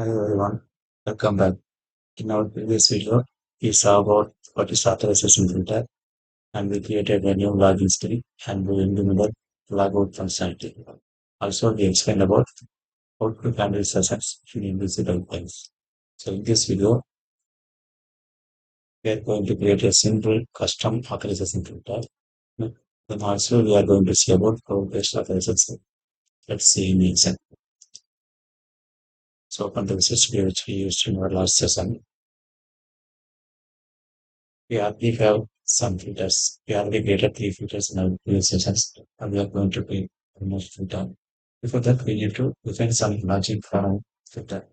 Hello everyone, welcome back. In our previous video, we saw about what is authorization filter and we created a new login screen and we implemented logout functionality. Also, we explained about how to handle sessions in invisible files. So in this video, we are going to create a simple custom authorization filter. Then also we are going to see about how best authorization. Let's see in action. So open the history which we used in our last session. We already have some filters. We already created three filters in our previous sessions, and we are going to create one more filter. Before that, we need to define some logic for our filter.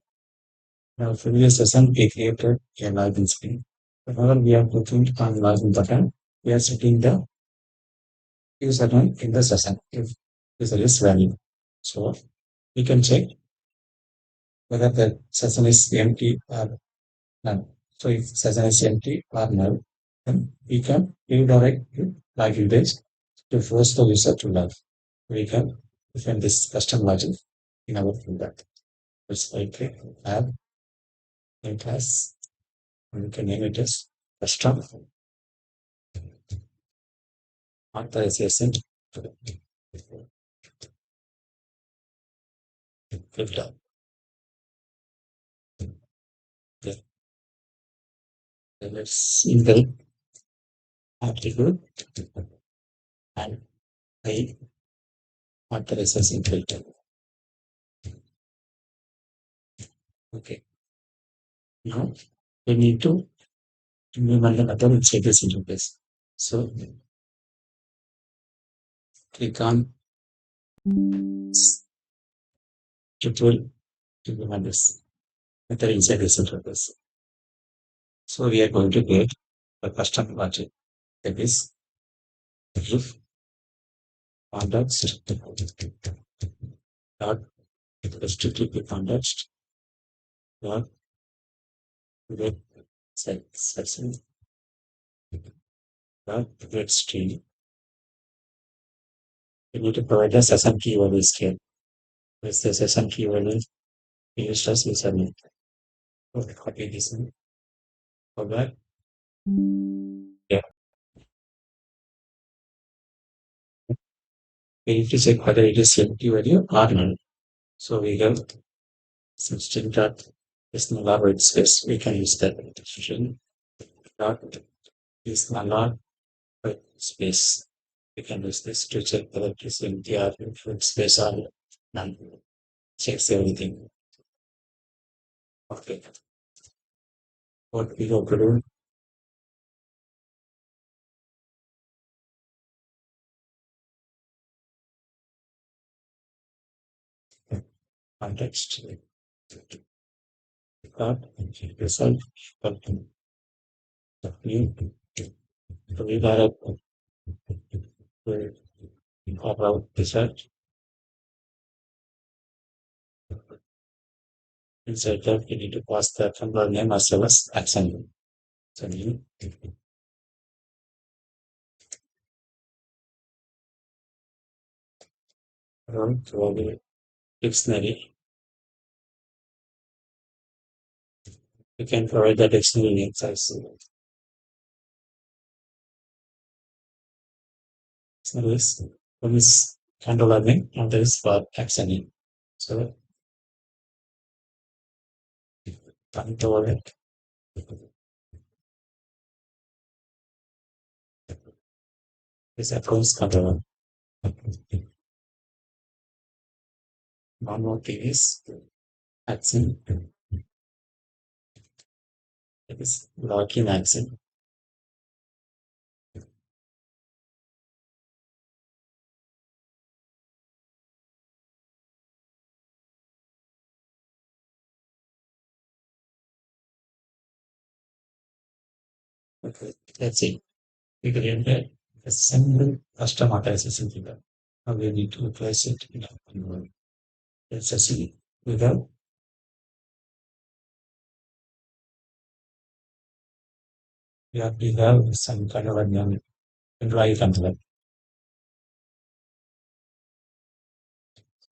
Now, previous session, we created a login screen. Whenever we are clicking on login button, we are setting the username in the session if user is valid. So we can check whether the session is empty or none. So if session is empty or null, then we can redirect to login page to force the user to log. We can define this custom logic in our folder. It's like add a class and we can name it as custom authorization filter. Okay. Then let's invalid attribute and a authorization filter. Okay. Now we need to implement another inside this interface. So click on tutorial to implement this method inside this interface. So we are going to create a custom logic that is if context dot restricted context dot get section dot get string. We need to provide a session key value here. With the session key value used as username. Okay, copy this one. For that, yeah, we need to check whether it is empty value or null. So we have some string dot is null or white space. We can use that string dot is null or white space. We can use this to check whether it is empty or white space or none. Checks everything. Okay. What we have to do, context dot result button. New redirect about result. Inside that, we need to pass the control name as well as action. So new run through the dictionary. You can provide the dictionary names as dictionary is one is controller name and there is for action name. So controller is accounts controller. One more thing is action. It is login action. Okay, that's it. We created a single custom authorization figure. Now we need to replace it in a control. Let's just see. We have some kind of a name. Employee controller.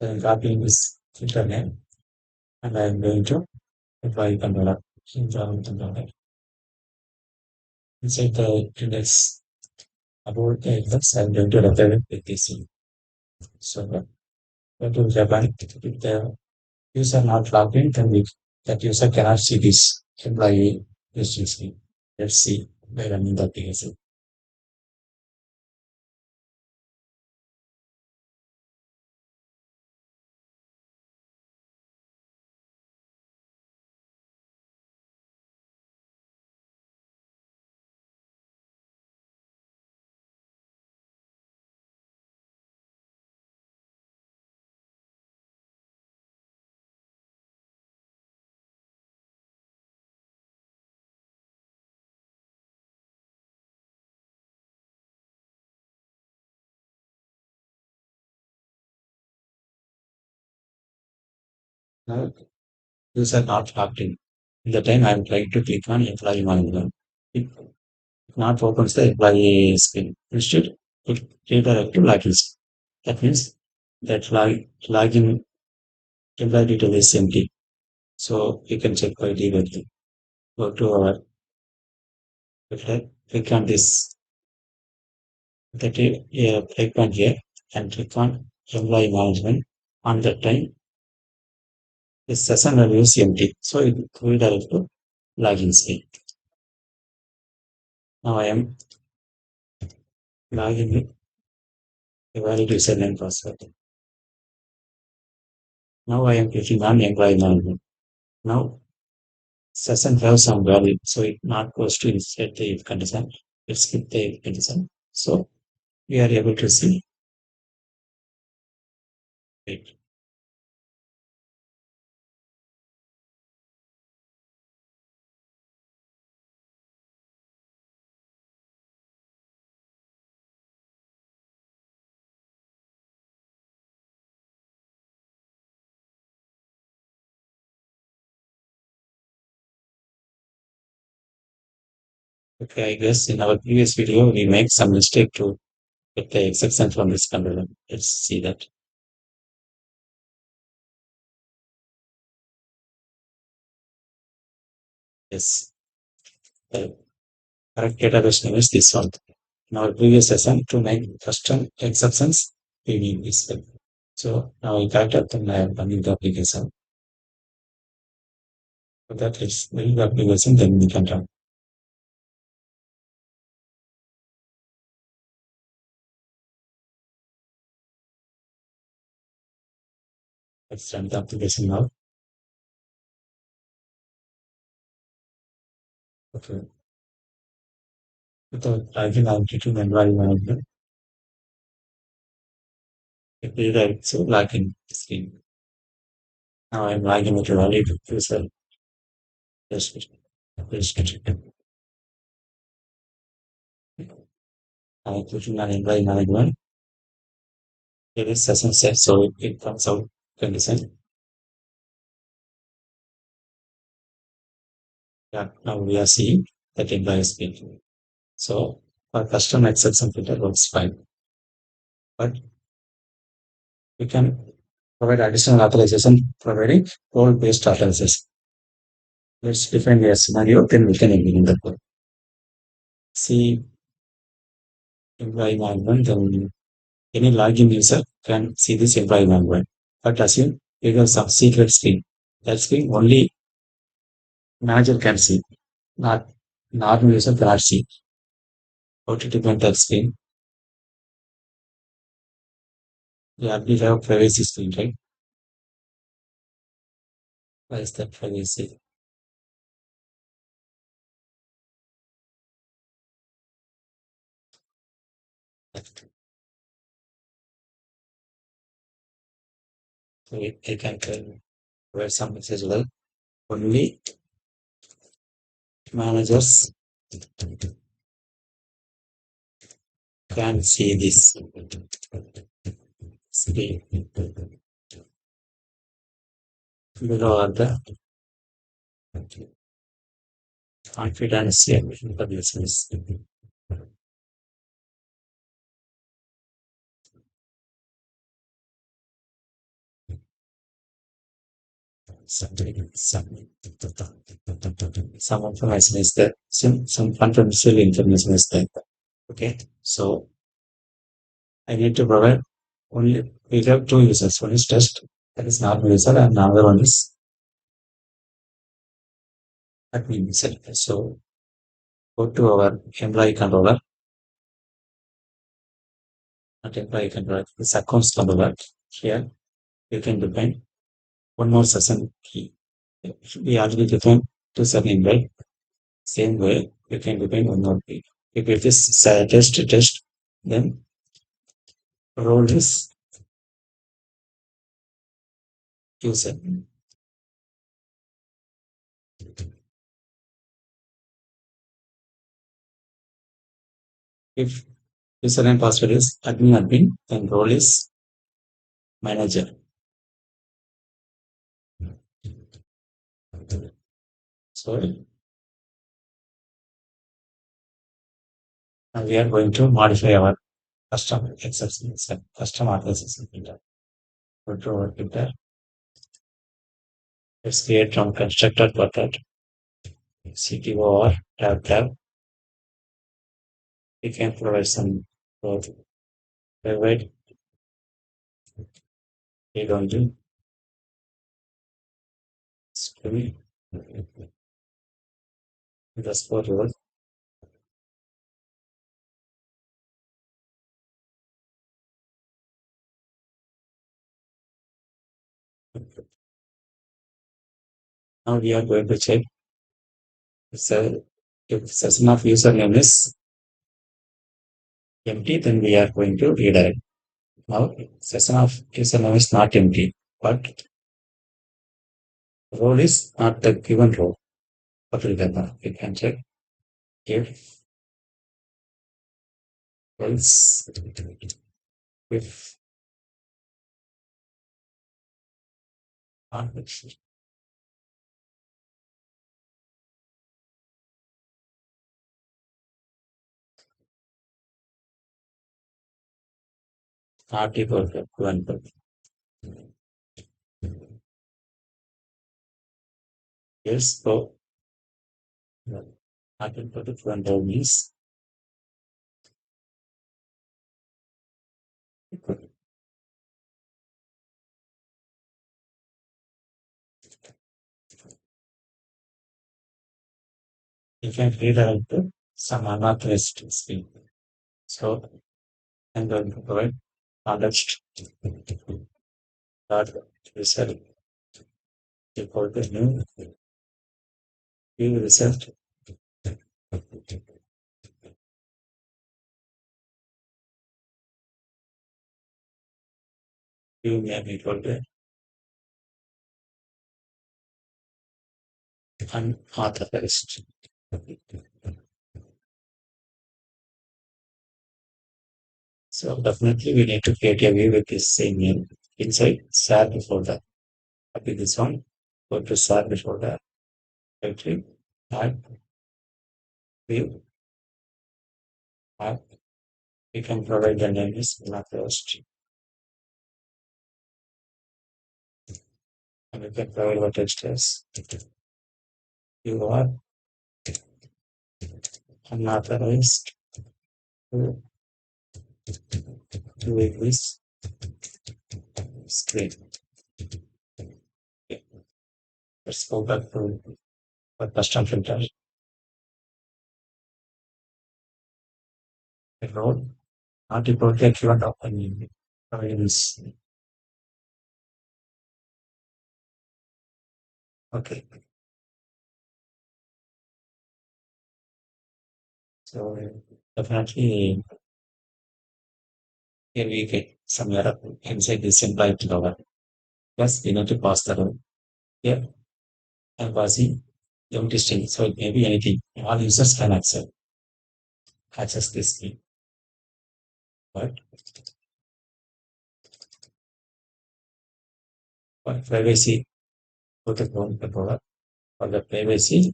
So I'm copying this filter name and I'm going to employee controller, employee controller. Inside the index about the index, I'm going to represent with this. So that will happen if the user not logged in, then that user cannot see this employee history screen. Let's see by running the application. Now, user not logged in. In the time I'm trying to click on employee management. It not opens the employee screen. Instead, it redirect to login screen. That means that login employee detail is empty. So you can check by directly. Go to our website, click on this that click on here and click on employee management. On that time, this session will use empty. So it will direct to login screen. Now I am logging with a valid username password. Now I am clicking on employee management. Now session have some value, so it not goes to insert the if condition. It skip the if condition. So we are able to see it. Okay, I guess in our previous video we make some mistake to get the exception from this condition. Let's see that. Yes, the correct database name is this one. In our previous session, to make custom exceptions, we need this one. So now we got up and I am running the application. So that is running the application, then we can run. Let's run the application now. Okay. Without typing out to environment management, it will direct to login screen. Now I'm logging with a valid user. Just, just I'm clicking on employee management. It is session set, so it comes out condition. Yeah, now we are seeing that employee is speaking. So for custom exception filter works fine. But we can provide additional authorization providing role-based authorization. Let's define a scenario, then we can implement the code. See employee management, then any login user can see this employee management. But assume you have some secret screen. That screen only manager can see, not normal user cannot see. How to implement that screen? Yeah, we have privacy screen, right? Why is that privacy? So I can provide some message like only managers can see this screen. Below are the confidential information. some information is there. Some confidential information is there. Okay. So I need to provide only, we have two users. One is test, that is normal user, and another one is admin user. So go to our employee controller, not employee controller, this accounts controller. Here you can define one more session key. We already defined two session, right? Same way, you can define one more key. If it is test, then role is user. If username password is admin, then role is manager. So now we are going to modify our custom exception, custom authorization filter. Go to our filter. Let's create from constructor bucket, CTO or tab. We can provide some code. Provide read only screen underscore role. Now we are going to check if session of username is empty, then we are going to redirect. Now session of username is not empty, but role is not the given role. What will happen? We can check if else if not equal to one. Yes, so not equal to one means you can redirect to some unauthorized screen. So I'm going to provide context dot result equal to new result new name equal to unauthorized. So definitely we need to create a view with this same name inside SAR folder. Copy this one, go to SAR folder, right click, add view, add. We can provide the name is unauthorized. And we can provide what text as you are unauthorized to do this screen. Okay. Let's go back to the custom filter. The role, not equal to equivalent of any variables. Okay. So definitely here we get some error inside this implied lower. Plus we need to pass the role. Here I'm passing empty string. So it may be anything. All users can access this key. But for privacy, put a phone controller. For the privacy,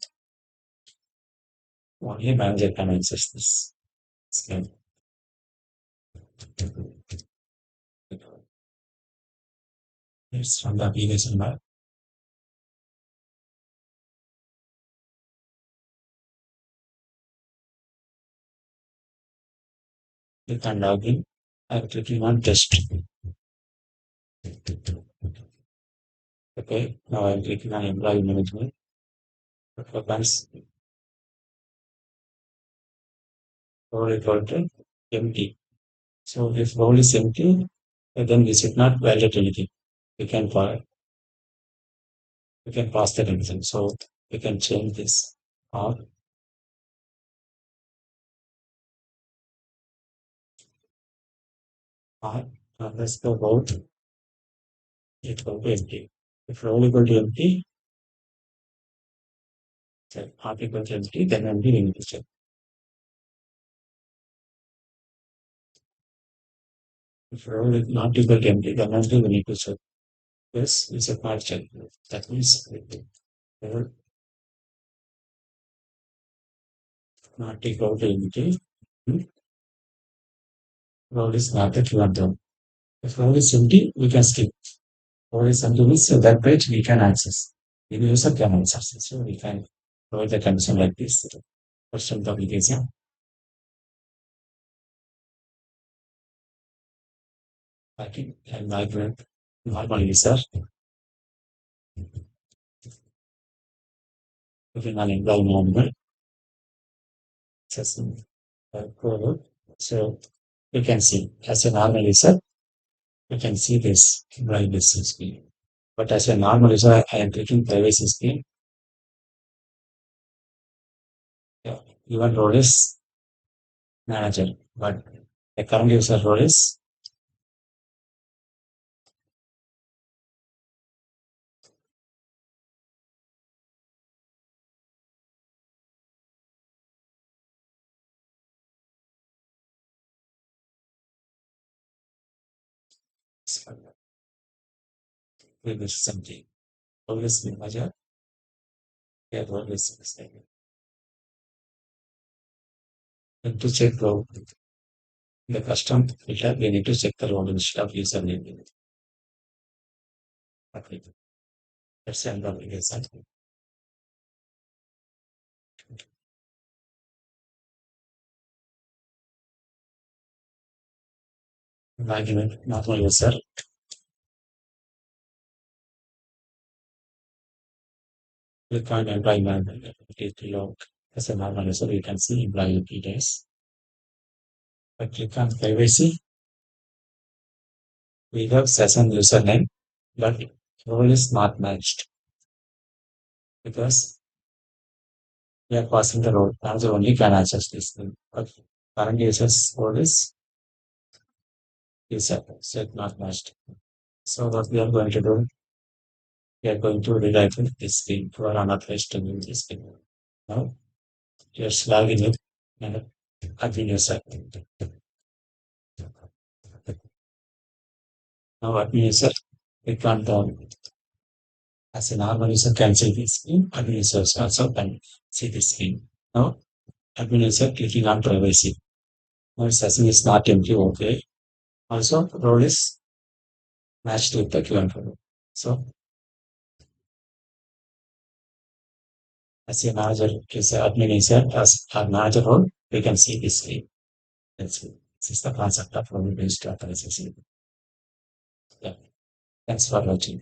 only manager can access this screen. It's from the application bar. Click on login. I'm clicking on test. Okay, now I'm clicking on employee management. Once role equal to empty. So if role is empty, then we should not validate anything. We can we can pass that anything. So we can change this. Or, let's go about equal to empty. If role equal to empty, so not equal to empty, then only we need to check. If role is not equal to empty, then only we need to check. Yes, we should not check. That means role not equal to empty. hmm, Role is not a given term. If role is empty, we can skip. Role is empty means that page we can access. The user can access. So we can provide the condition like this. First of the application. I think and migrant normal user. Looking on environment. Accessing code. So you can see as a normal user, you can see this privacy screen. But as a normal user, I am clicking privacy screen. Yeah, even role is manager, but the current user role is privacy something. Role is manager, yeah, role is mistake. And to check role, the custom filter, we need to check the role instead of username. Okay, let's end the application. Argument, normal user, click on employee management. It will log as a normal user, you can see employee details. I click on privacy, we have session username, but role is not matched because we are passing the role. Manager only can access this thing. But current user's role is set not matched. So what we are going to do, we are going to rewrite this screen for unauthorized to use this screen. Now, just log in it and admin user. Now admin user, click on the as a normal user can see this screen, admin user also can see this screen. Now, admin user clicking on privacy. Now, session is not empty, okay. Also, role is matched with the given role. So, as a manager is admin user as a manager role, we can see this screen. That's it. This is the concept of role-based authorization. Yeah. Thanks for watching.